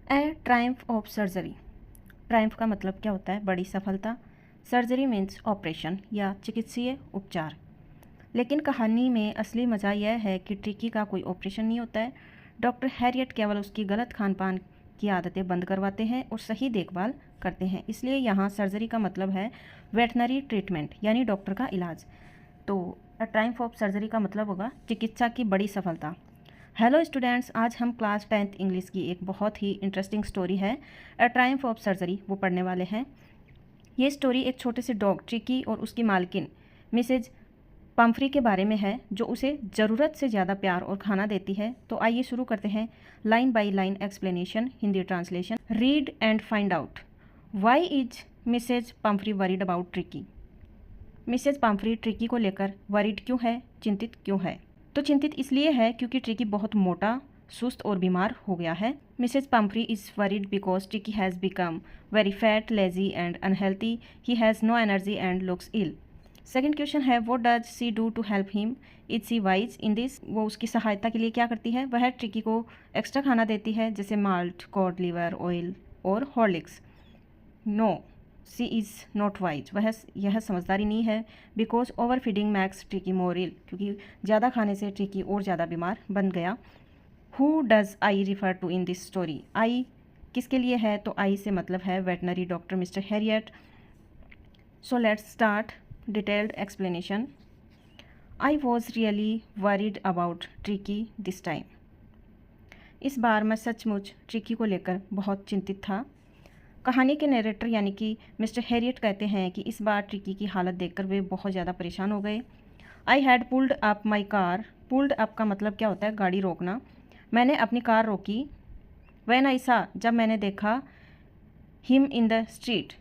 A Triumph of surgery. Triumph का मतलब क्या होता है? बड़ी सफलता। सर्जरी मीन्स ऑपरेशन या चिकित्सीय उपचार। लेकिन कहानी में असली मज़ा यह है कि ट्रिकी का कोई ऑपरेशन नहीं होता है। डॉक्टर हैरियट केवल उसकी गलत खान पान की आदतें बंद करवाते हैं और सही देखभाल करते हैं। इसलिए यहाँ सर्जरी का मतलब है वेटनरी ट्रीटमेंट यानी डॉक्टर का इलाज। तो अ ट्रायम्फ ऑफ सर्जरी का मतलब होगा चिकित्सा की बड़ी सफलता। हेलो स्टूडेंट्स, आज हम क्लास 10th इंग्लिश की एक बहुत ही इंटरेस्टिंग स्टोरी है अ ट्रायम्फ ऑफ सर्जरी वो पढ़ने वाले हैं। ये स्टोरी एक छोटे से डॉग ट्रिकी और उसकी मालकिन मिसेज पम्फ्री के बारे में है जो उसे ज़रूरत से ज़्यादा प्यार और खाना देती है। तो आइए शुरू करते हैं। Line by line explanation, Hindi translation. Read and find out why is Mrs Pumphrey worried about Tricki. Mrs Pumphrey Tricki को लेकर वरीड क्यों है, चिंतित क्यों है? तो चिंतित इसलिए है क्योंकि ट्रिकी बहुत मोटा, सुस्त और बीमार हो गया है। Mrs Pumphrey is worried because Tricki has become very fat, lazy and unhealthy. He has no energy and looks ill. Second question है what does she do to help him, is she wise in this. वो उसकी सहायता के लिए क्या करती है? वह ट्रिकी को एक्स्ट्रा खाना देती है जैसे माल्ट, कॉड लिवर ऑयल और Horlicks. No, she is not wise, वह यह समझदारी नहीं है। Because over feeding makes Tricki more ill, क्योंकि ज़्यादा खाने से ट्रिकी और ज़्यादा बीमार बन गया। Who does I refer to in this story. I किसके लिए है? तो आई से मतलब है veterinary doctor mister Herriot. So let's start detailed explanation. I was really worried about Tricki this time. इस बार मैं सचमुच ट्रिकी को लेकर बहुत चिंतित था। कहानी के नरेटर यानी कि मिस्टर हैरियट कहते हैं कि इस बार ट्रिकी की हालत देखकर वे बहुत ज़्यादा परेशान हो गए। I had pulled up my car. Pulled up का मतलब क्या होता है? गाड़ी रोकना। मैंने अपनी कार रोकी। व्हेन आई सा, जब मैंने देखा। हिम इन द स्ट्रीट,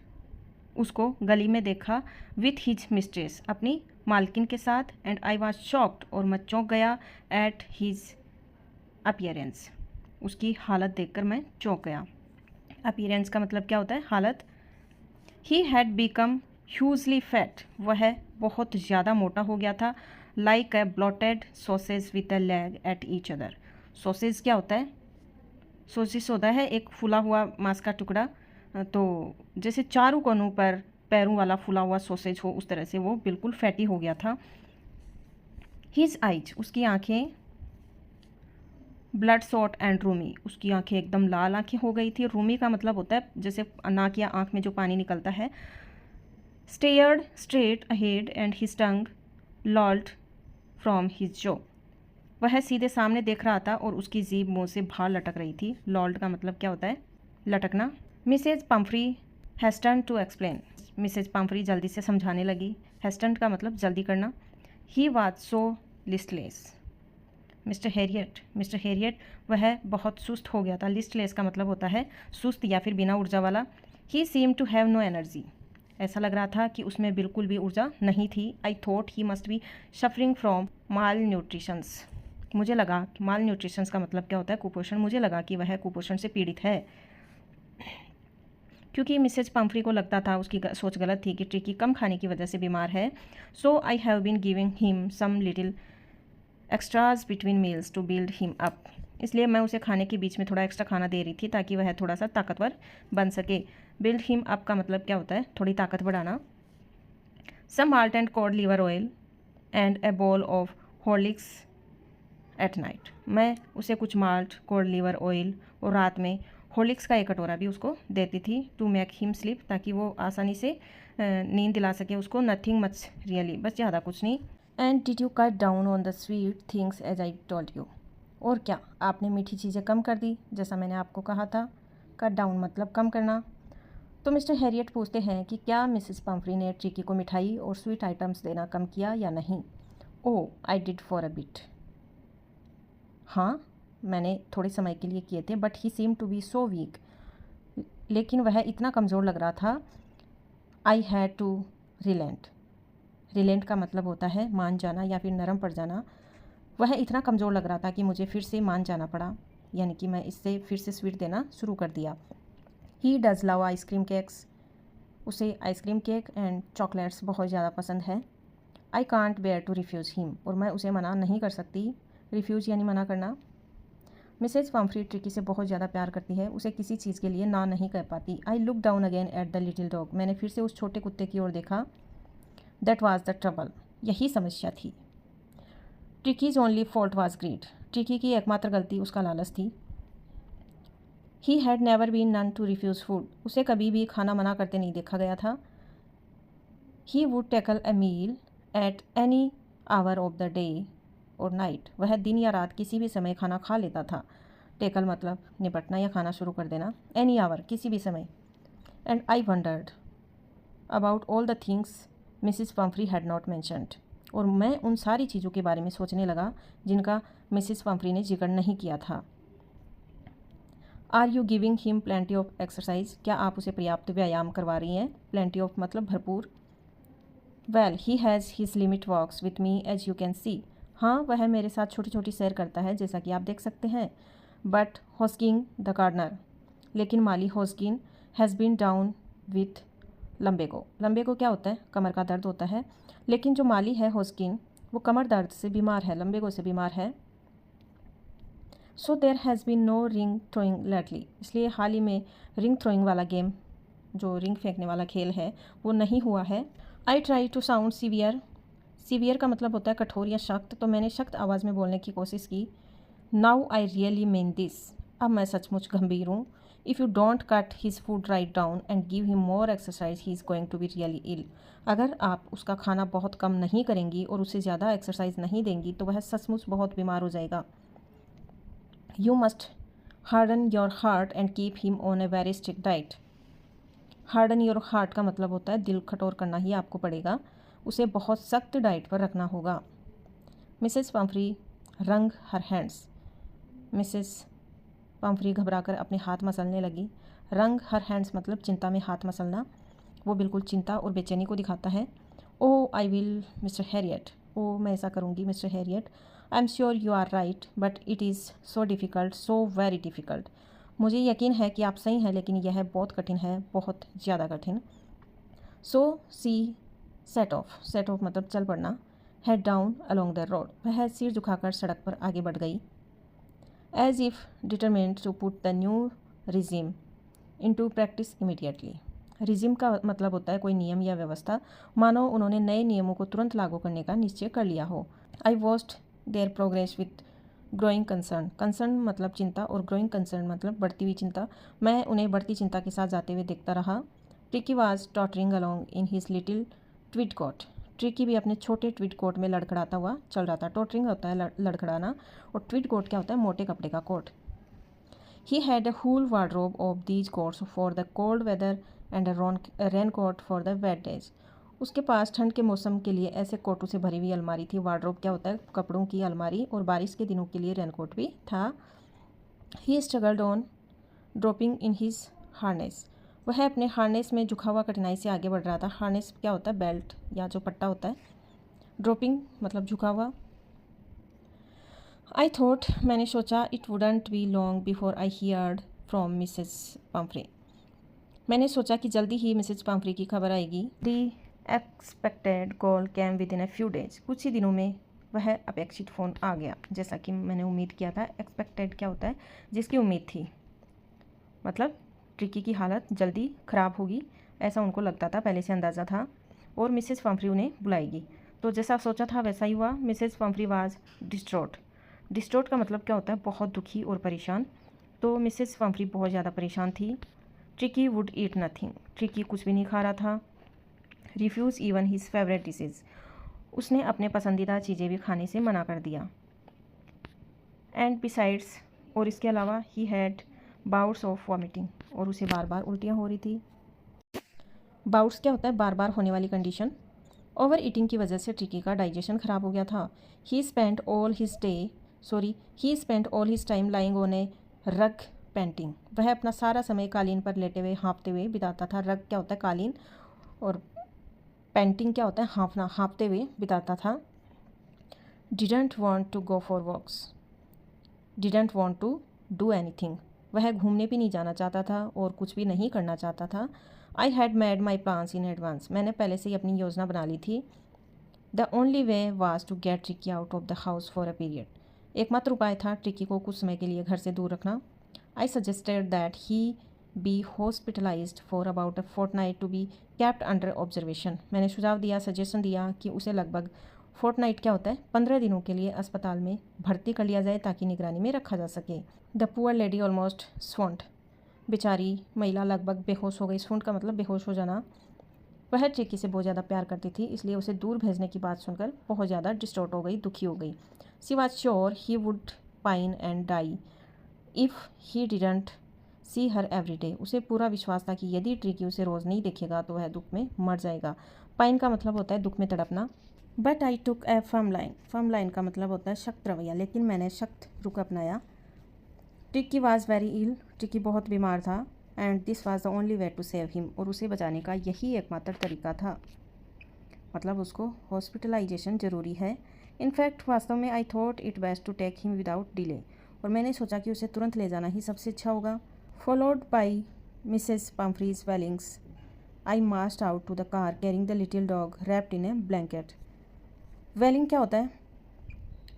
उसको गली में देखा। विथ हिज मिस्ट्रेस, अपनी मालकिन के साथ। एंड आई वॉज शॉक्ड, और मैं चौंक गया। एट हिज अपीयरेंस, उसकी हालत देखकर मैं चौंक गया। अपीयरेंस का मतलब क्या होता है? हालत। He had become hugely fat, वह बहुत ज़्यादा मोटा हो गया था। Like a blotted sausage with a leg at each other. Sausage क्या होता है? सोसिस होता है एक फूला हुआ मांस का टुकड़ा। तो जैसे चारों कोनों पर पैरों वाला फूला हुआ सॉसेज हो, उस तरह से वो बिल्कुल फैटी हो गया था। हिज आइज, उसकी आंखें। ब्लड सॉट एंड रूमी, उसकी आंखें एकदम लाल आंखें हो गई थी। रूमी का मतलब होता है जैसे नाक या आंख में जो पानी निकलता है। Stared straight ahead and his tongue लॉल्ड from his jaw, वह सीधे सामने देख रहा था और उसकी जीभ मुंह से बाहर लटक रही थी। लॉल्ड का मतलब क्या होता है? लटकना। Mrs Pumphrey hasten to explain, Mrs Pumphrey जल्दी से समझाने लगी। हैस्टन का मतलब जल्दी करना। He was so listless. Mister Herriot वह बहुत सुस्त हो गया था। लिस्टलेस का मतलब होता है सुस्त या फिर बिना ऊर्जा वाला। He seem to have no energy, ऐसा लग रहा था कि उसमें बिल्कुल भी ऊर्जा नहीं थी। I thought he must be suffering from mall nutritions, मुझे लगा कि माल न्यूट्रिशंस का मतलब क्या होता है? कुपोषण। मुझे लगा कि वह कुपोषण से पीड़ित है। क्योंकि मिसेज पम्फ्री को लगता था उसकी सोच गलत थी कि ट्रिकी कम खाने की वजह से बीमार है। So I have been giving him some little extras between meals to build him up, इसलिए मैं उसे खाने के बीच में थोड़ा एक्स्ट्रा खाना दे रही थी ताकि वह थोड़ा सा ताकतवर बन सके। बिल्ड हिम अप का मतलब क्या होता है? थोड़ी ताकत बढ़ाना। Some malt and cod liver oil and a ball of Horlicks at night, मैं उसे कुछ माल्ट, कॉड लिवर ऑयल और रात में हॉर्लिक्स का एक कटोरा भी उसको देती थी। टू मेक हिम स्लीप, ताकि वो आसानी से नींद दिला सके उसको। नथिंग मच रियली, बस ज़्यादा कुछ नहीं। And did you cut down on the sweet things as I told you, और क्या आपने मीठी चीज़ें कम कर दी जैसा मैंने आपको कहा था? कट डाउन मतलब कम करना। तो मिस्टर हैरियट पूछते हैं कि क्या मिसेस पम्फ्री ने ट्रिकी को मिठाई और स्वीट आइटम्स देना कम किया या नहीं? Oh, I did for a bit, हाँ मैंने थोड़े समय के लिए किए थे। But he seem to be so weak, लेकिन वह इतना कमज़ोर लग रहा था। I had to relent, relent का मतलब होता है मान जाना या फिर नरम पड़ जाना। वह इतना कमज़ोर लग रहा था कि मुझे फिर से मान जाना पड़ा, यानी कि मैं इससे फिर से स्वीट देना शुरू कर दिया। He does love ice cream cakes, उसे आइसक्रीम केक एंड चॉकलेट्स बहुत ज़्यादा पसंद है। I can't bear to refuse him, और मैं उसे मना नहीं कर सकती। रिफ्यूज़ यानी मना करना। मिसेज पम्फ्री ट्रिकी से बहुत ज़्यादा प्यार करती है, उसे किसी चीज़ के लिए ना नहीं कह पाती। I look down again at the little dog, मैंने फिर से उस छोटे कुत्ते की ओर देखा। दैट वाज द ट्रबल, यही समस्या थी। Tricki's only fault was greed, Tricki की एकमात्र गलती उसका लालच थी। He had never been none to refuse food, उसे कभी भी खाना मना करते नहीं देखा गया था। He would tackle a meal at any hour of the day और नाइट, वह दिन या रात किसी भी समय खाना खा लेता था। टेकल मतलब निपटना या खाना शुरू कर देना, एनी आवर किसी भी समय। And I wandered about all the things Mrs Pomfrey had not mentioned, और मैं उन सारी चीज़ों के बारे में सोचने लगा जिनका मिसिस पम्फ्री ने जिक्र नहीं किया था। Are you giving him plenty of exercise, क्या आप उसे पर्याप्त व्यायाम करवा रही हैं? प्लेंटी ऑफ मतलब भरपूर। Well he has his limit walks with me as you can see, हाँ वह मेरे साथ छोटी छोटी सैर करता है जैसा कि आप देख सकते हैं। बट हॉस्किन द गार्डनर, लेकिन माली Hodgkin has been down with lumbago, lumbago क्या होता है? कमर का दर्द होता है। लेकिन जो माली है हॉस्किन, वो कमर दर्द से बीमार है, लम्बेगो से बीमार है। So there has been no ring throwing lately, इसलिए हाल ही में रिंग थ्रोइंग वाला गेम, जो रिंग फेंकने वाला खेल है, वो नहीं हुआ है। I try to sound severe, severe का मतलब होता है कठोर या सख्त, तो मैंने सख्त आवाज़ में बोलने की कोशिश की। Now I really mean this, अब मैं सचमुच गंभीर हूँ। If you don't cut his food right down and give him more exercise he is going to be really ill, अगर आप उसका खाना बहुत कम नहीं करेंगी और उसे ज़्यादा एक्सरसाइज नहीं देंगी तो वह सचमुच बहुत बीमार हो जाएगा। You must harden your heart and keep him on a very strict diet. Harden your heart का मतलब होता है दिल कठोर करना ही आपको पड़ेगा, उसे बहुत सख्त डाइट पर रखना होगा। मिसेस पम्फ्री रंग हर हैंड्स, मिसेस पम्फ्री घबराकर अपने हाथ मसलने लगी। रंग हर हैंड्स मतलब चिंता में हाथ मसलना, वो बिल्कुल चिंता और बेचैनी को दिखाता है। Oh I will mister Herriot, ओह मैं ऐसा करूँगी mister Herriot. I am sure you are right but it is so difficult, so very difficult, मुझे यकीन है कि आप सही हैं लेकिन यह बहुत कठिन है, बहुत ज़्यादा कठिन। सो सी सेट ऑफ मतलब चल पड़ना। Head down along the road, वह सिर झुकाकर सड़क पर आगे बढ़ गई। As if determined to put the new regime into practice immediately, regime का मतलब होता है कोई नियम या व्यवस्था, मानो उन्होंने नए नियमों को तुरंत लागू करने का निश्चय कर लिया हो। I watched there progress with growing concern, concern मतलब चिंता और ग्रोइंग कंसर्न मतलब बढ़ती हुई चिंता, मैं उन्हें बढ़ती चिंता के साथ जाते हुए देखता रहा। Tricki was tottering along in his little tweed coat, Tricki भी अपने छोटे ट्वीड कोट में लड़खड़ाता हुआ चल रहा था। टॉटरिंग होता है लड़खड़ाना, और ट्वीड कोट क्या होता है? मोटे कपड़े का कोट। He had a whole wardrobe of these coats for the cold weather and a rain coat for the wet days, उसके पास ठंड के मौसम के लिए ऐसे कोटों से भरी हुई अलमारी थी। वार्डरोब क्या होता है? कपड़ों की अलमारी, और बारिश के दिनों के लिए रेनकोट भी था। He struggled on dropping in his harness, वह अपने हार्नेस में झुका हुआ कठिनाई से आगे बढ़ रहा था। हार्नेस क्या होता है? बेल्ट या जो पट्टा होता है। ड्रॉपिंग मतलब झुका हुआ। आई थॉट, मैंने सोचा, it wouldn't be long before I heard from Mrs Pomfrey, मैंने सोचा कि जल्दी ही मिसेस पम्फ्री की खबर आएगी। The expected call came within a few days, कुछ ही दिनों में वह अपेक्षित फ़ोन आ गया, जैसा कि मैंने उम्मीद किया था। एक्सपेक्टेड क्या होता है? जिसकी उम्मीद थी, मतलब ट्रिकी की हालत जल्दी ख़राब होगी, ऐसा उनको लगता था, पहले से अंदाज़ा था, और मिसेस पम्फ्री उन्हें बुलाएगी। तो जैसा सोचा था वैसा ही हुआ। Mrs Pomfrey was distraught, distraught का मतलब क्या होता है? बहुत दुखी और परेशान। तो मिसेस पम्फ्री बहुत ज़्यादा परेशान थी। Tricky would eat nothing, tricky कुछ भी नहीं खा रहा था। Refuse even his favourite dishes, उसने अपने पसंदीदा चीज़ें भी खाने से मना कर दिया। एंड बिसाइड्स, और इसके अलावा he had bouts of vomiting, और उसे बार बार उल्टियाँ हो रही थी। बाउट्स क्या होता है? बार बार होने वाली कंडीशन। ओवर ईटिंग की वजह से ट्रिकी का डाइजेशन ख़राब हो गया था। He spent all his time lying on a rug panting, वह अपना सारा समय कालीन पर लेटे हुए हाँफते हुए बिताता था। रग क्या होता है? कालीन, और पेंटिंग क्या होता है? हाँफना, हाँफते हुए बिताता था। Didn't want to go for walks, didn't want to do anything, वह घूमने भी नहीं जाना चाहता था और कुछ भी नहीं करना चाहता था। I had made my plans in advance, मैंने पहले से ही अपनी योजना बना ली थी। The only way was to get Tricki out of the house for a period, एकमात्र उपाय था ट्रिकी को कुछ समय के लिए घर से दूर रखना। I suggested that he be hospitalised for about a fortnight to be kept under observation. मैंने सुझाव दिया, सजेशन दिया कि उसे लगभग फोर्टनाइट क्या होता है, 15 दिनों के लिए अस्पताल में भर्ती कर लिया जाए ताकि निगरानी में रखा जा सके। The poor lady almost swooned. बेचारी महिला लगभग बेहोश हो गई। स्वॉन्ट का मतलब बेहोश हो जाना। वह ट्रिकी से बहुत ज़्यादा प्यार करती थी, इसलिए उसे दूर भेजने की बात सुनकर बहुत ज़्यादा डिस्टॉर्ट हो गई, दुखी हो गई। She was sure he would pine and die if he didn't see her every day. उसे पूरा विश्वास था कि यदि ट्रिकी उसे रोज़ नहीं देखेगा तो वह दुख में मर जाएगा। पाइन का मतलब होता है दुख में तड़पना। But I took a firm line. Firm line का मतलब होता है सख्त रवैया, लेकिन मैंने सख्त रुख अपनाया। Tricki was very ill. Tricki बहुत बीमार था and this was the only way to save him. और उसे बचाने का यही एकमात्र तरीका था, मतलब उसको हॉस्पिटलाइजेशन ज़रूरी है। इनफैक्ट वास्तव में I thought it best to take him without delay. और मैंने सोचा कि उसे तुरंत ले जाना ही सबसे अच्छा होगा। Followed by Mrs Pumphrey's wailings, I marched out to the car carrying the little dog wrapped in a blanket. Wailing क्या होता है?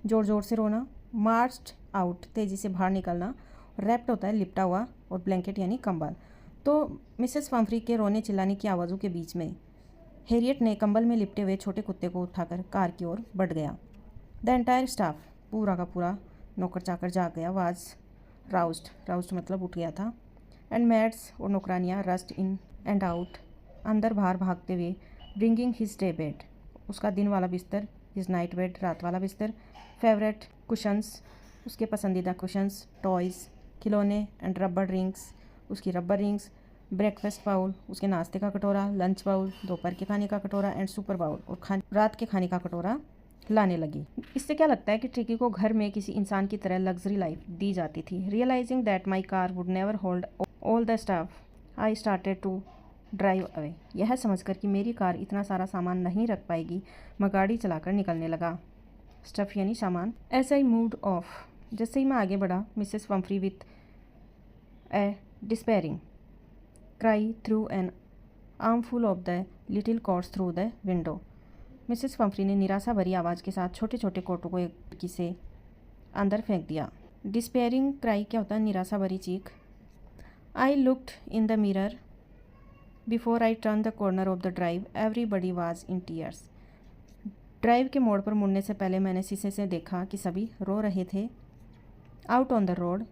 जोर जोर से रोना। मार्च्ड आउट तेज़ी से बाहर निकलना। रैप्ड होता है लिपटा हुआ, और ब्लैंकेट यानी कंबल। तो मिसेस पम्फ्री के रोने चिल्लाने की आवाज़ों के बीच में हैरियट ने कंबल में लिपटे हुए छोटे कुत्ते को उठाकर कार की ओर बढ़ गया। द एंटायर स्टाफ, पूरा का पूरा नौकर चाकर जाग गया। वाज राउस्ड, राउस्ड मतलब उठ गया था। एंड मैड्स और नौकरानियाँ रस्ट इन एंड आउट, अंदर बाहर भागते हुए। ब्रिंगिंग हिज डे बेड, उसका दिन वाला बिस्तर। हिज नाइट बेड, रात वाला बिस्तर। फेवरेट कुशंस, उसके पसंदीदा कुशंस। टॉयज़, खिलौने। एंड रबर रिंग्स, उसकी रबर रिंग्स। ब्रेकफास्ट बाउल, उसके नाश्ते का कटोरा। लंच बाउल, दोपहर के खाने का कटोरा। एंड सुपर बाउल, और रात के खाने का कटोरा लाने लगी। इससे क्या लगता है कि ट्रिकी को घर में किसी इंसान की तरह लग्जरी लाइफ दी जाती थी। Realising that my car would never hold all the staff, I started to drive away. यह समझकर कि मेरी कार इतना सारा सामान नहीं रख पाएगी, मैं गाड़ी चलाकर निकलने लगा। स्टफ़ यानी सामान। एज आई मूव्ड ऑफ, जैसे ही मैं आगे बढ़ा, Mrs Pumphrey with a despairing cry threw an armful of the little coats through the window. Mrs Pumphrey ने निराशा भरी आवाज़ के साथ छोटे छोटे कोटों को एक खिड़की से अंदर फेंक दिया। डिस्पेयरिंग क्राई क्या होता है? निराशा भरी चीख। I looked in the mirror before I turn the corner of the drive, everybody was in tears. Drive के मोड़ पर मुड़ने से पहले मैंने शीशे से देखा कि सभी रो रहे थे। Out on the road,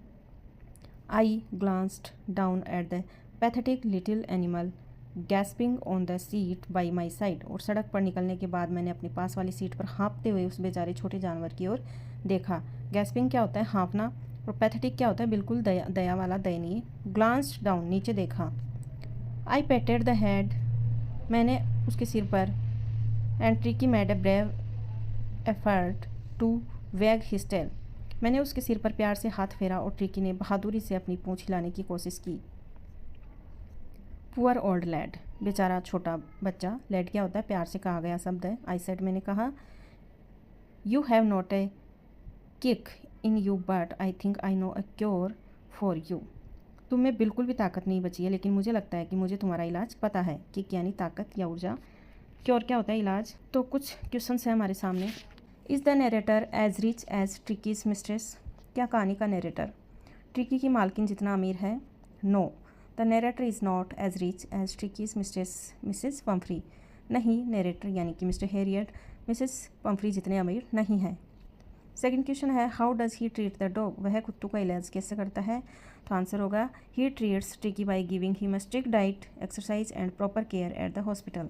I glanced down at the pathetic little animal gasping on the seat by my side. और सड़क पर निकलने के बाद मैंने अपनी पास वाली सीट पर हाँफते हुए उस बेचारे छोटे जानवर की ओर देखा। गैस्पिंग क्या होता है? हाँफना। और पैथेटिक क्या होता है? बिल्कुल दया वाला, दयनीय। ग्लांस्ड डाउन, नीचे देखा। आई पेटेड द हेड, मैंने उसके सिर पर। And Tricki made a brave effort to wag his tail, मैंने उसके सिर पर प्यार से हाथ फेरा और ट्रिकी ने बहादुरी से अपनी पूंछ हिलाने की कोशिश की। पुअर ओल्ड लैड, बेचारा छोटा बच्चा। लैड क्या होता है? प्यार से कहा गया शब्द है। आई सेड, मैंने कहा। You have not a kick in you but I think I know a cure for you. तुम में बिल्कुल भी ताकत नहीं बची है, लेकिन मुझे लगता है कि मुझे तुम्हारा इलाज पता है। किक यानी ताकत या ऊर्जा, क्योर क्या होता है? इलाज। तो कुछ क्वेश्चंस हैं हमारे सामने। Is the narrator as rich as Tricki's mistress? क्या कहानी का नरेटर ट्रिकी की मालकिन जितना अमीर है? No, the narrator is not as rich as Tricki's mistress Mrs Pumphrey. नहीं, नरेटर यानी कि मिस्टर हैरियट मिसेस पम्फ्री जितने अमीर नहीं हैं। सेकंड क्वेश्चन है, how does he treat the dog? वह कुत्तों का इलाज कैसे करता है? तो आंसर होगा, ही treats tricky by giving him a strict diet, exercise and proper care at the hospital.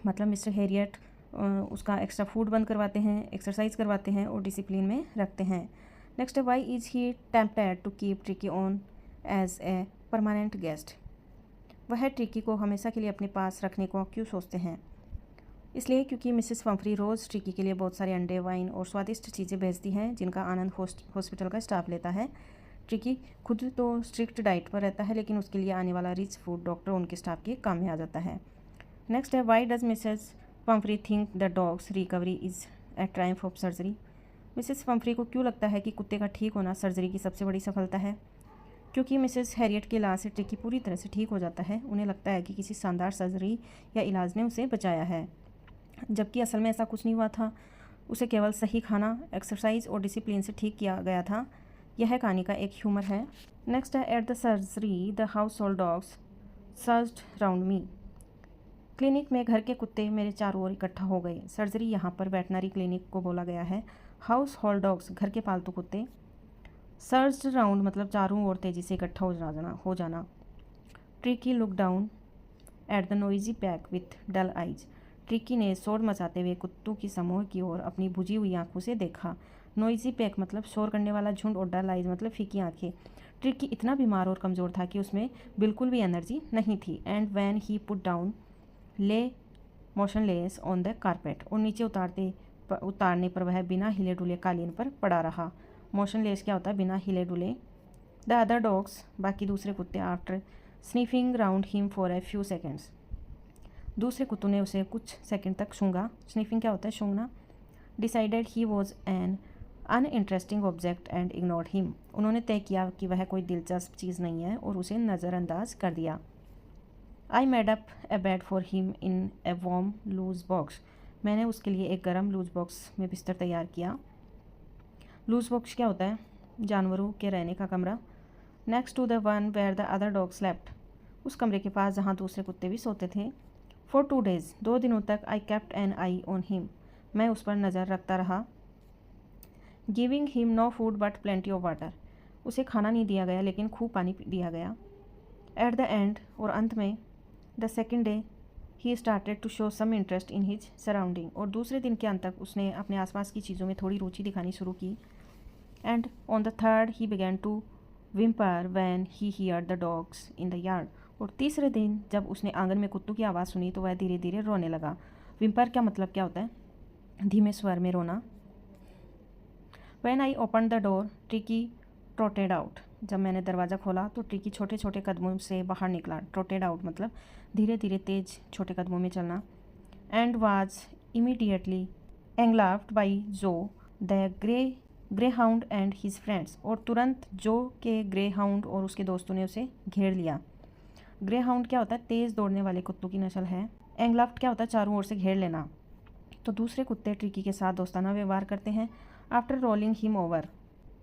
मतलब मिस्टर हैरियट उसका एक्स्ट्रा फूड बंद करवाते हैं, एक्सरसाइज करवाते हैं और डिसिप्लिन में रखते हैं। नेक्स्ट है, why is he tempted to keep Tricki on as a permanent guest? वह ट्रिकी को हमेशा के लिए अपने पास रखने को क्यों सोचते हैं? इसलिए क्योंकि मिसेस पम्फ्री रोज़ ट्रिकी के लिए बहुत सारे अंडे, वाइन और स्वादिष्ट चीज़ें भेजती हैं जिनका आनंद हॉस्पिटल का स्टाफ लेता है। ट्रिकी खुद तो स्ट्रिक्ट डाइट पर रहता है, लेकिन उसके लिए आने वाला रिच फूड डॉक्टर उनके स्टाफ के काम में आ जाता है। नेक्स्ट है, why does Mrs Pomfrey think the dogs recovery is a Triumph of surgery? Mrs Pomfrey को क्यों लगता है कि कुत्ते का ठीक होना सर्जरी की सबसे बड़ी सफलता है? क्योंकि मिसेस हैरियट के इलाज से ट्रिकी पूरी तरह से ठीक हो जाता है। उन्हें लगता है कि किसी शानदार सर्जरी या इलाज ने उसे बचाया है, जबकि असल में ऐसा कुछ नहीं हुआ था। उसे केवल सही खाना, एक्सरसाइज और डिसिप्लिन से ठीक किया गया था। यह कहानी का एक ह्यूमर है। नेक्स्ट है, at the surgery the house hold dogs surged round me. Clinic में घर के कुत्ते मेरे चारों ओर इकट्ठा हो गए। सर्जरी यहाँ पर वेटनरी क्लिनिक को बोला गया है। हाउस होल्ड डॉग्स घर के पालतू कुत्ते। सर्ज्ड राउंड मतलब चारों ओर तेज़ी से इकट्ठा हो जाना। Tricki look down at the noisy pack with dull eyes. Tricki ने शोर मचाते हुए कुत्तों की समूह की ओर अपनी बुझी हुई आंखों से देखा। नोइजी पैक मतलब शोर करने वाला झुंड और डल आइज मतलब फीकी आंखें। ट्रिकी इतना बीमार और कमज़ोर था कि उसमें बिल्कुल भी एनर्जी नहीं थी। And when he put down ले मोशनलेस ऑन द कारपेट। और नीचे उतारने पर वह बिना हिले डुले कालीन पर पड़ा रहा। मोशनलेस क्या होता है? बिना हिले डुले। द अदर डॉग्स बाकी दूसरे कुत्ते after sniffing round him for a few seconds. दूसरे कुत्तों ने उसे कुछ सेकंड तक सूंघा। स्नीफिंग क्या होता है? सूंघना। Decided he was an uninteresting object and ignored him. उन्होंने तय किया कि वह कोई दिलचस्प चीज़ नहीं है और उसे नज़रअंदाज कर दिया। I made up a bed for him in a warm loose box. मैंने उसके लिए एक गर्म लूज बॉक्स में बिस्तर तैयार किया। लूज बॉक्स क्या होता है? जानवरों के रहने का कमरा। Next to the one where the other dog slept. उस कमरे के पास जहाँ दूसरे कुत्ते भी सोते थे। फॉर 2 days 2 दिनों तक I kept an eye on him. मैं उस पर नज़र रखता रहा। Giving him no food but plenty of water. उसे खाना नहीं दिया गया लेकिन खूब पानी दिया गया। एट द एंड और अंत में the second day he started to show some interest in his surrounding. और दूसरे दिन के अंत तक उसने अपने आसपास की चीज़ों में थोड़ी रुचि दिखानी शुरू की। And on the third he began to whimper when he hear the dogs in the yard. और तीसरे दिन जब उसने आंगन में कुत्तों की आवाज़ सुनी तो वह धीरे धीरे रोने लगा। विम्पर का मतलब क्या होता है? धीमे स्वर में रोना। When I open the door tricky ट्रोटेड out. जब मैंने दरवाज़ा खोला तो ट्रिकी छोटे छोटे कदमों से बाहर निकला। ट्रोटेड आउट मतलब धीरे धीरे तेज छोटे कदमों में चलना। एंड वाज इमीडिएटली एंगलाफ्ड बाई जो the grey hound and his friends. और तुरंत जो के ग्रे हाउंड और उसके दोस्तों ने उसे घेर लिया। ग्रे हाउंड क्या होता है? तेज़ दौड़ने वाले कुत्तों की नस्ल है। एंगलाफ्ट क्या होता है? चारों ओर से घेर लेना। तो दूसरे कुत्ते ट्रिकी के साथ दोस्ताना व्यवहार करते हैं। After rolling him over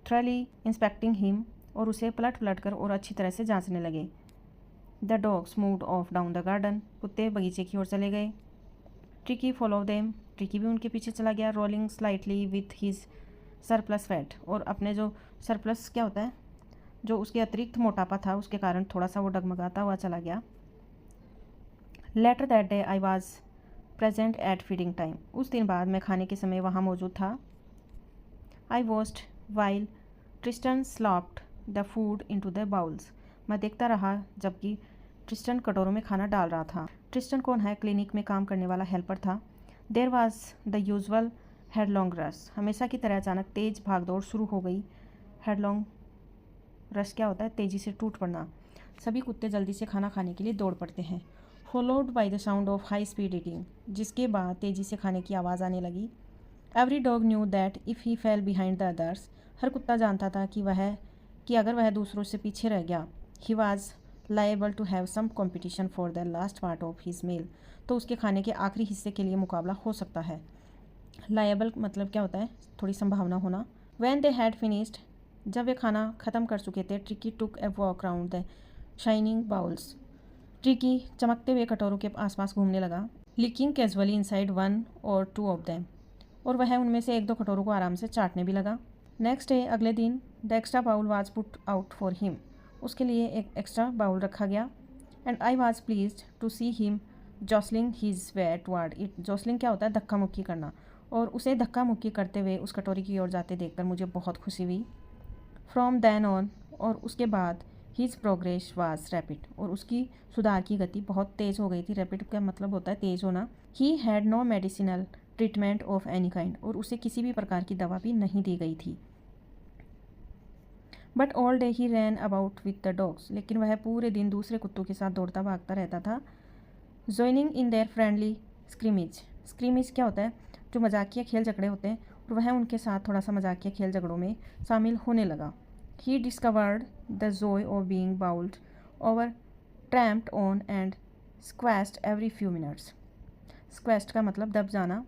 thoroughly inspecting him. और उसे पलट पलट कर और अच्छी तरह से जांचने लगे। The dogs moved of down the garden. कुत्ते बगीचे की ओर चले गए। Tricky follow them. ट्रिकी भी उनके पीछे चला गया। Rolling slightly with his surplus fat. और अपने जो सरप्लस क्या होता है? जो उसके अतिरिक्त मोटापा था उसके कारण थोड़ा सा वो डगमगाता हुआ चला गया। Later that day I was present at feeding time. उस दिन बाद मैं खाने के समय वहाँ मौजूद था। I watched while Tristan slopped the food into the bowls. मैं देखता रहा जबकि ट्रिस्टन कटोरों में खाना डाल रहा था। ट्रिस्टन कौन है? क्लिनिक में काम करने वाला हेल्पर था। There was the usual headlong rush. हमेशा की तरह अचानक तेज भागदौड़ शुरू हो गई। हेडलॉन्ग रश क्या होता है? तेज़ी से टूट पड़ना। सभी कुत्ते जल्दी से खाना खाने के लिए दौड़ पड़ते हैं। Followed by the sound of high speed eating. जिसके बाद तेज़ी से खाने की आवाज़ आने लगी। Every dog knew that if he fell behind the others. हर कुत्ता जानता था कि अगर वह दूसरों से पीछे रह गया, he was liable to have some competition for the last part of his meal. तो उसके खाने के आखिरी हिस्से के लिए मुकाबला हो सकता है। लायबल मतलब क्या होता है? थोड़ी संभावना होना। When they had finished. जब वे खाना ख़त्म कर चुके थे, Tricki took a walk round the shining bowls. ट्रिकी चमकते हुए कटोरों के आसपास घूमने लगा। Licking casually inside 1 or 2 of them. और वह उनमें से 1-2 कटोरों को आराम से चाटने भी लगा। नेक्स्ट डे अगले दिन the extra bowl was put out for him. उसके लिए एक एक्स्ट्रा बाउल रखा गया। And I was pleased to see him jostling his way toward it. Jostling क्या होता है? धक्का मुक्की करना। और उसे धक्का मुक्की करते हुए उस कटोरी की ओर जाते देखकर मुझे बहुत खुशी हुई। From then on. और उसके बाद हिज प्रोग्रेस वाज रैपिड। और उसकी सुधार की गति बहुत तेज़ हो गई थी। रैपिड का मतलब होता है तेज़ होना। He had no medicinal treatment of any kind. और उसे किसी भी प्रकार की दवा भी नहीं दी गई थी। But all day he ran about with the dogs. लेकिन वह पूरे दिन दूसरे कुत्तों के साथ दौड़ता भागता रहता था। Joining in their friendly स्क्रीमेज। स्क्रीमेज क्या होता है? जो मजाकिया खेल झगड़े होते हैं। और वह उनके साथ थोड़ा सा मजाकिया खेल झगड़ों में शामिल होने लगा। He discovered the joy of being bowled over, trampled on and squashed every few minutes. Squashed का मतलब दब जाना।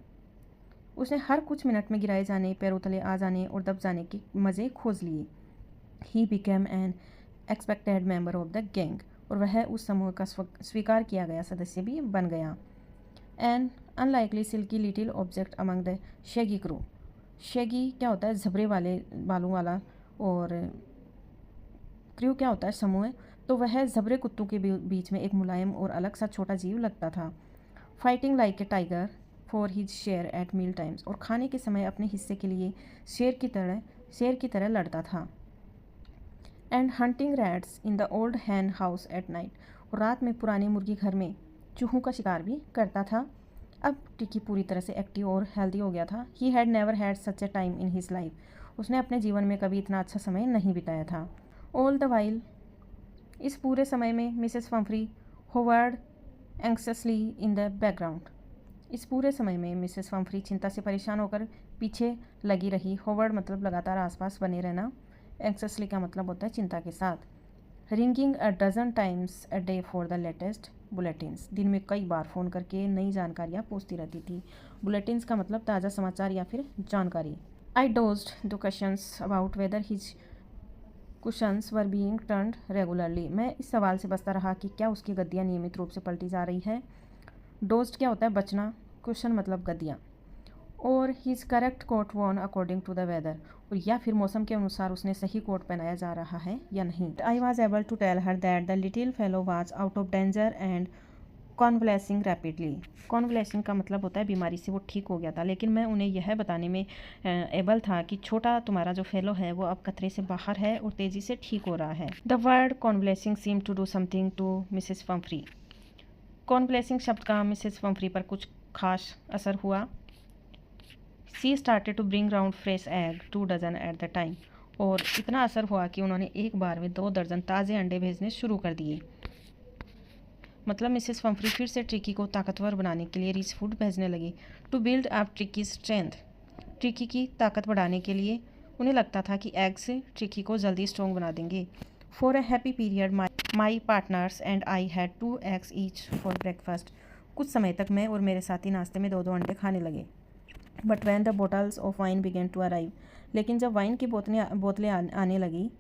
उसने हर कुछ मिनट में गिराए जाने, पैरों तले आ जाने और दब जाने के मज़े खोज लिए। He became an expected member of the gang, और वह उस समूह का स्वीकार किया गया सदस्य भी बन गया। An unlikely silky little object among the shaggy crew. Shaggy क्या होता है? झबरे वाले बालों वाला, और क्रू क्या होता है? समूह। तो वह झबरे कुत्तों के बीच में एक मुलायम और अलग सा छोटा जीव लगता था। Fighting like a tiger for his share at meal times, और खाने के समय अपने हिस्से के लिए शेर की तरह लड़ता था। And hunting rats in the old hen house at night, और रात में पुराने मुर्गी घर में चूहों का शिकार भी करता था। अब टिकी पूरी तरह से एक्टिव और हेल्दी हो गया था। ही had never had such A time in his life, उसने अपने जीवन में कभी इतना अच्छा समय नहीं बिताया था। ऑल द वाइल, इस पूरे समय में Mrs Pumphrey hovered anxiously in the background. इस पूरे समय में मिसेस पंफ्री चिंता से परेशान होकर पीछे लगी रही। होवर्ड मतलब लगातार आसपास बने रहना। एंक्ससली का मतलब होता है चिंता के साथ। Ringing a dozen times a day for the latest bulletins, दिन में कई बार फ़ोन करके नई जानकारियाँ पूछती रहती थी। बुलेटिन्स का मतलब ताज़ा समाचार या फिर जानकारी। I dodged the questions about whether his cushions were being turned regularly, मैं इस सवाल से बचता रहा कि क्या उसकी गद्दियाँ नियमित रूप से पलटी जा रही है। डोज्ड क्या होता है? बचना, कुशन मतलब गद्दियाँ। और his correct coat worn according to the weather, और या फिर मौसम के अनुसार उसने सही कोट पहनाया जा रहा है या नहीं। I was able to tell her that the little fellow was out of danger and convalescing rapidly. Convalescing का मतलब होता है बीमारी से वो ठीक हो गया था, लेकिन मैं उन्हें यह बताने में एबल था कि छोटा तुम्हारा जो फेलो है वो अब खतरे से बाहर है और तेज़ी से ठीक हो रहा है। The word convalescing seem to do something to Mrs Pumphrey. Convalescing शब्द का मिसेस पंफ्री पर कुछ खास असर हुआ। She started to bring round fresh egg 2 dozen at the time, और इतना असर हुआ कि उन्होंने एक बार में 2 दर्जन ताज़े अंडे भेजने शुरू कर दिए। मतलब मिसेस पंफ्री फिर से ट्रिकी को ताकतवर बनाने के लिए रिच फूड भेजने लगी। To build up Tricki strength, Tricki की ताकत बढ़ाने के लिए उन्हें लगता था कि एग से ट्रिकी को जल्दी स्ट्रॉन्ग बना देंगे। For a happy period my partners and I had 2 eggs each for breakfast. कुछ समय तक मैं और मेरे साथी नाश्ते में 2-2 अंडे खाने लगे। But when the bottles of wine began to arrive, लेकिन जब वाइन की बोतलें आने लगी,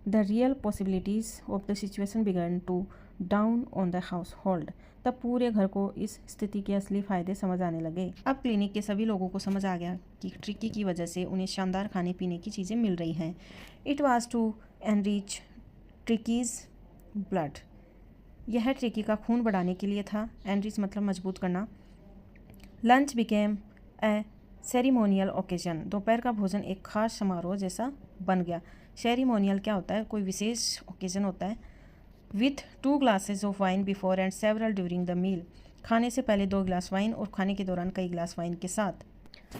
the real possibilities of the situation began to dawn on the household, तब पूरे घर को इस स्थिति के असली फ़ायदे समझ आने लगे। अब क्लिनिक के सभी लोगों को समझ आ गया कि ट्रिकी की वजह से उन्हें शानदार खाने पीने की चीज़ें मिल रही हैं। It was to enrich Tricki's blood, यह ट्रिकी का खून बढ़ाने के लिए था। एनरिच मतलब मजबूत करना। Lunch became a ceremonial occasion, दोपहर का भोजन एक खास समारोह जैसा बन गया। सेरिमोनियल क्या होता है? कोई विशेष ओकेजन होता है। With 2 glasses of wine before and several during the meal, खाने से पहले 2 गिलास वाइन और खाने के दौरान कई गिलास वाइन के साथ।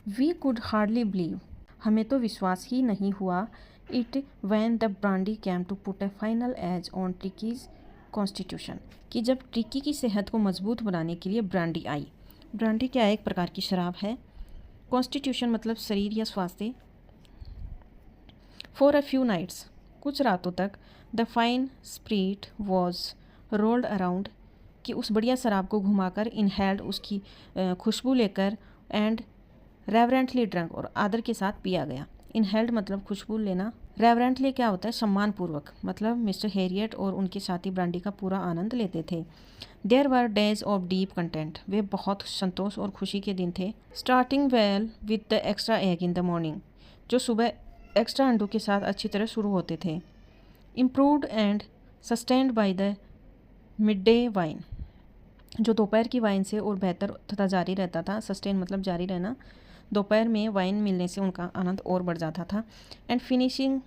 वी कुड हार्डली बिलीव, हमें तो विश्वास ही नहीं हुआ। It when the brandy came to put a final edge on Tricki's constitution, कि जब ट्रिकी की सेहत को मजबूत बनाने के लिए ब्रांडी आई। ब्रांडी क्या है? एक प्रकार की शराब है। कॉन्स्टिट्यूशन मतलब शरीर या स्वास्थ्य। फॉर अ फ्यू नाइट्स, कुछ रातों तक, the fine spirit was rolled around, कि उस बढ़िया शराब को घुमाकर, इनहेल्ड उसकी खुशबू लेकर, एंड रेवरेंटली ड्रंक, और आदर के साथ पिया गया। इनहेल्ड मतलब खुशबू लेना। रेवरेंटली क्या होता है? सम्मानपूर्वक, मतलब मिस्टर हैरियट और उनके साथी ब्रांडी का पूरा आनंद लेते थे। There were days of deep content, वे बहुत संतोष और खुशी के दिन थे। Starting well with the extra egg in the morning, जो सुबह एक्स्ट्रा अंडों के साथ अच्छी तरह शुरू होते थे। Improved and sustained by the mid day wine, जो दोपहर की वाइन से और बेहतर तथा जारी रहता था। सस्टेन मतलब जारी रहना। दोपहर में वाइन मिलने से उनका आनंद और बढ़ जाता था। And finishing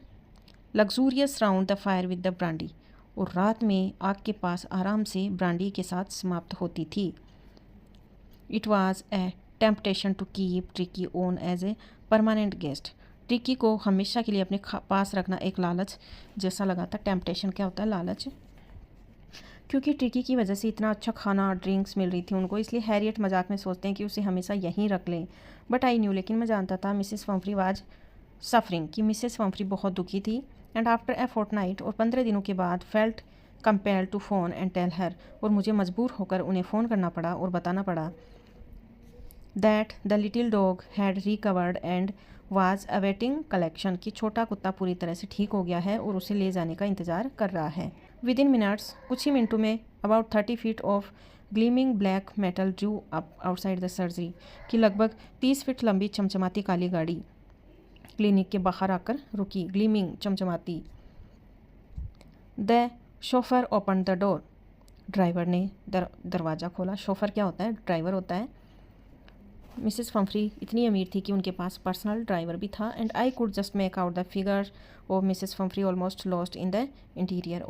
luxurious round the fire with the brandy, और रात में आग के पास आराम से ब्रांडी के साथ समाप्त होती थी। It was a temptation to keep Tricki on as a permanent guest, Tricki को हमेशा के लिए अपने पास रखना एक लालच जैसा लगा था। टेम्पटेशन क्या होता है? लालच। क्योंकि ट्रिकी की वजह से इतना अच्छा खाना ड्रिंक्स मिल रही थी उनको, इसलिए हैरियट मजाक में सोचते हैं कि उसे हमेशा यहीं रख लें। बट आई न्यू, लेकिन मैं जानता था, मिसेस पंफ्री वाज सफरिंग, कि मिसेस पंफ्री बहुत दुखी थी। एंड आफ्टर ए फोर्टनाइट, और 15 दिनों के बाद, felt compelled to phone and tell her, और मुझे मजबूर होकर उन्हें फ़ोन करना पड़ा और बताना पड़ा that the little dog had recovered and was awaiting collection, कि छोटा कुत्ता पूरी तरह से ठीक हो गया है और उसे ले जाने का इंतज़ार कर रहा है। विद इन मिनट्स, कुछ ही मिनटों में, about 30 feet of gleaming black metal Drew up outside the surgery, कि लगभग 30 फीट लंबी चमचमाती काली गाड़ी क्लिनिक के बाहर आकर रुकी। ग्लीमिंग, चमचमाती। The chauffeur open the door, driver ने दरवाज़ा खोला। शोफर क्या होता है? ड्राइवर होता है। मिसेस फम्फ्री इतनी अमीर थी कि उनके पास पर्सनल ड्राइवर भी था। And I could just make out the figure of Mrs Pumphrey almost lost in the interior,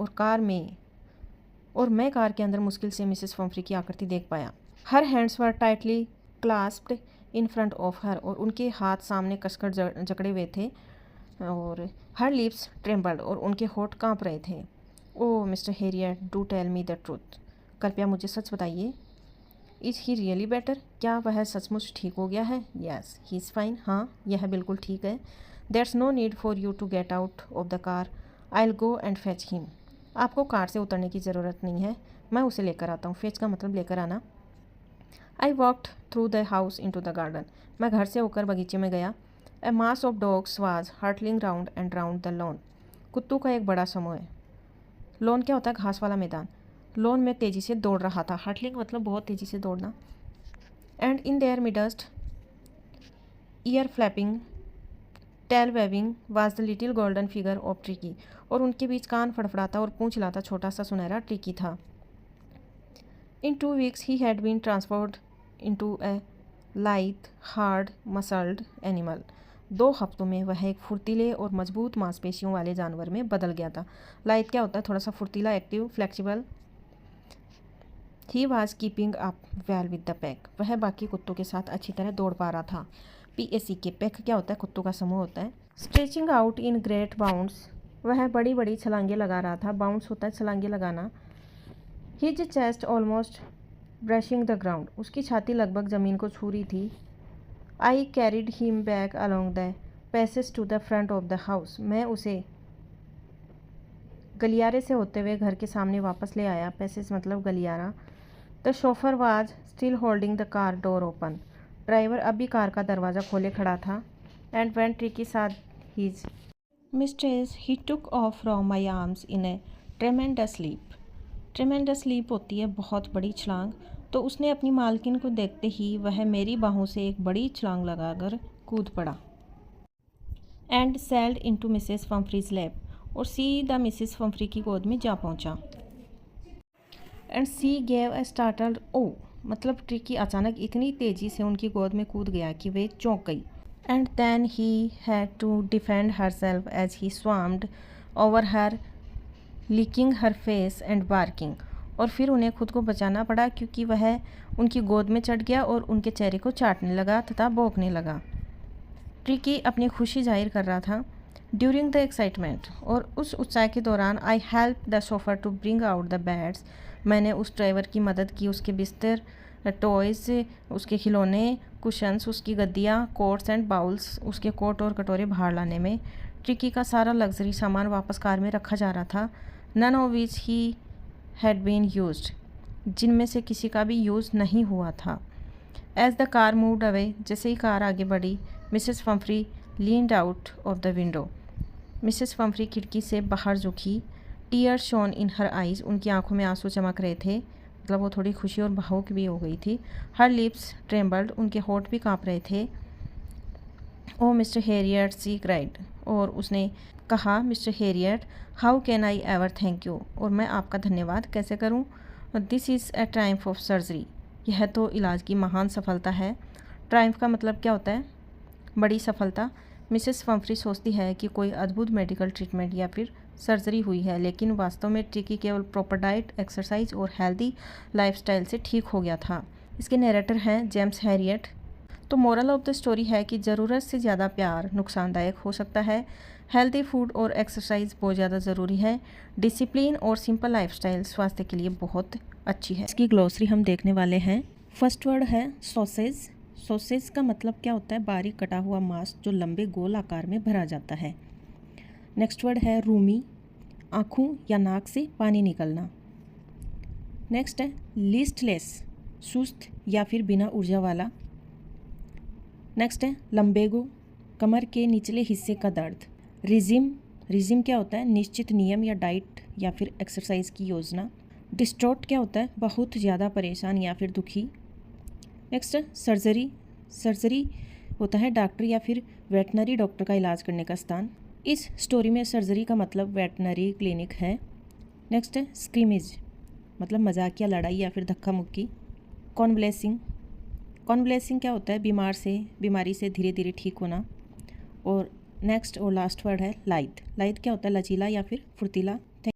और मैं कार के अंदर मुश्किल से मिसेस फम्फ्री की आकृति देख पाया। Her hands were tightly clasped in front of her, और उनके हाथ सामने कसकर जकड़े हुए थे। और हर लिप्स ट्रेम्बल्ड, और उनके होठ कांप रहे थे। Oh Mr Herriot, do tell me the truth, कृपया मुझे सच बताइए। इज़ ही रियली बेटर, क्या वह सचमुच ठीक हो गया है? येस ही इज़ फाइन, हाँ यह बिल्कुल ठीक है। There's no need for you to get out of the car, I will go and fetch him. आपको कार से उतरने की ज़रूरत नहीं है, मैं उसे लेकर आता हूँ। फेच का मतलब लेकर आना। I walked through the house into the garden, मैं घर से होकर बगीचे में गया। A mass of dogs was hurtling round and round the lawn, कुत्तों का एक बड़ा समूह है। लॉन क्या होता है? घास वाला मैदान। लॉन में तेज़ी से दौड़ रहा था। हर्टलिंग मतलब बहुत तेज़ी से दौड़ना। And in their midst, ear flapping, tail waving, was the little golden figure of Tricki, और उनके बीच कान फड़फड़ाता और पूंछ हिलाता छोटा सा सुनहरा ट्रिकी था। In 2 weeks he had been transformed into a light hard muscled animal, 2 हफ्तों में वह एक फुर्तीले और मजबूत मांसपेशियों वाले जानवर में बदल गया था। लाइट क्या होता है? थोड़ा सा फुर्तीला, active, flexible. He was keeping up well with the pack, वह बाकी कुत्तों के साथ अच्छी तरह दौड़ पा रहा था। PACK, पैक क्या होता है? कुत्तों का समूह होता है। Stretching out in great bounds, वह बड़ी बड़ी छलांगे लगा रहा था। बाउंड्स होता है छलांगे लगाना। His chest almost brushing the ground, उसकी छाती लगभग ज़मीन को छू रही थी। I carried him back along the passage to the front of the house, मैं उसे गलियारे से होते हुए घर के सामने वापस ले आया। पैसेज मतलब गलियारा। The chauffeur was still holding the car door open, driver अब भी कार का दरवाज़ा खोले खड़ा था। And when tricky saw his mistress, he took off from my arms in a tremendous leap. Tremendous leap होती है बहुत बड़ी छलांग। तो उसने अपनी मालकिन को देखते ही वह मेरी बाहों से एक बड़ी छलांग लगाकर कूद पड़ा। And sailed into Mrs Pumphrey's lap, और सीधा मिसेस फम्फ्री की गोद में जा पहुंचा। And she gave a startled oh, मतलब ट्रिकी अचानक इतनी तेज़ी से उनकी गोद में कूद गया कि वे चौंक गई। And then he had to defend herself as he swarmed over her, licking her face and barking, और फिर उन्हें खुद को बचाना पड़ा क्योंकि वह उनकी गोद में चढ़ गया और उनके चेहरे को चाटने लगा तथा भौंकने लगा। ट्रिकी अपनी खुशी जाहिर कर रहा था। ड्यूरिंग द एक्साइटमेंट, और उस उत्साह के दौरान, I help the chauffeur to bring out the beds, मैंने उस ड्राइवर की मदद की उसके बिस्तर, टॉयज़, उसके खिलौने, कुशन्स, उसकी गद्दियाँ, कोट्स एंड बाउल्स, उसके कोट और कटोरे बाहर लाने में। ट्रिकी का सारा लग्जरी सामान वापस कार में रखा जा रहा था। None of which he had been used, जिनमें से किसी का भी यूज़ नहीं हुआ था। As the car moved away, जैसे ही कार आगे बढ़ी, Mrs Pumphrey leaned out of the window, Mrs Pumphrey खिड़की से बाहर झुकी। Tears shone in her eyes, उनकी आंखों में आंसू चमक रहे थे, मतलब वो थोड़ी खुशी और भावुक भी हो गई थी। हर लिप्स ट्रेम्बल्ड, उनके होठ भी काँप रहे थे। ओ मिस्टर हैरियट, सी क्राइड, और उसने कहा, mister Harriet, how can I ever thank you, और मैं आपका धन्यवाद कैसे करूं? This is a Triumph of surgery, यह तो इलाज की महान सफलता है। ट्रायम्फ का मतलब क्या होता है? बड़ी सफलता। मिसेस फम्फ्री सोचती है कि कोई अद्भुत मेडिकल ट्रीटमेंट या फिर सर्जरी हुई है, लेकिन वास्तव में ट्रिकी केवल प्रॉपर डाइट, एक्सरसाइज और हेल्दी लाइफस्टाइल से ठीक हो गया था। इसके नरेटर हैं जेम्स हैरियट। तो मोरल ऑफ द स्टोरी है कि ज़रूरत से ज़्यादा प्यार नुकसानदायक हो सकता है। हेल्दी फूड और एक्सरसाइज बहुत ज़्यादा ज़रूरी है। डिसिप्लिन और सिंपल लाइफस्टाइल स्वास्थ्य के लिए बहुत अच्छी है। इसकी ग्लोसरी हम देखने वाले हैं। फर्स्ट वर्ड है सॉसेज। सॉसेज का मतलब क्या होता है? बारीक कटा हुआ मांस जो लंबे गोल आकार में भरा जाता है। नेक्स्ट वर्ड है रूमी, आँखों या नाक से पानी निकलना। नेक्स्ट है लिस्टलेस, सुस्त या फिर बिना ऊर्जा वाला। नेक्स्ट है लम्बेगो, कमर के निचले हिस्से का दर्द। रिजिम क्या होता है? निश्चित नियम या डाइट या फिर एक्सरसाइज की योजना। डिस्ट्रॉट क्या होता है? बहुत ज़्यादा परेशान या फिर दुखी। नेक्स्ट सर्जरी होता है डॉक्टर या फिर वेटनरी डॉक्टर का इलाज करने का स्थान। इस स्टोरी में सर्जरी का मतलब वेटनरी क्लिनिक है। नेक्स्ट है स्क्रीमेज, मतलब मजाकिया लड़ाई या फिर धक्का मुक्की। कॉन्वलेसिंग क्या होता है? बीमारी से धीरे धीरे ठीक होना। और नेक्स्ट और लास्ट वर्ड है लाइथ क्या होता है? लचीला या फिर फुर्तीला।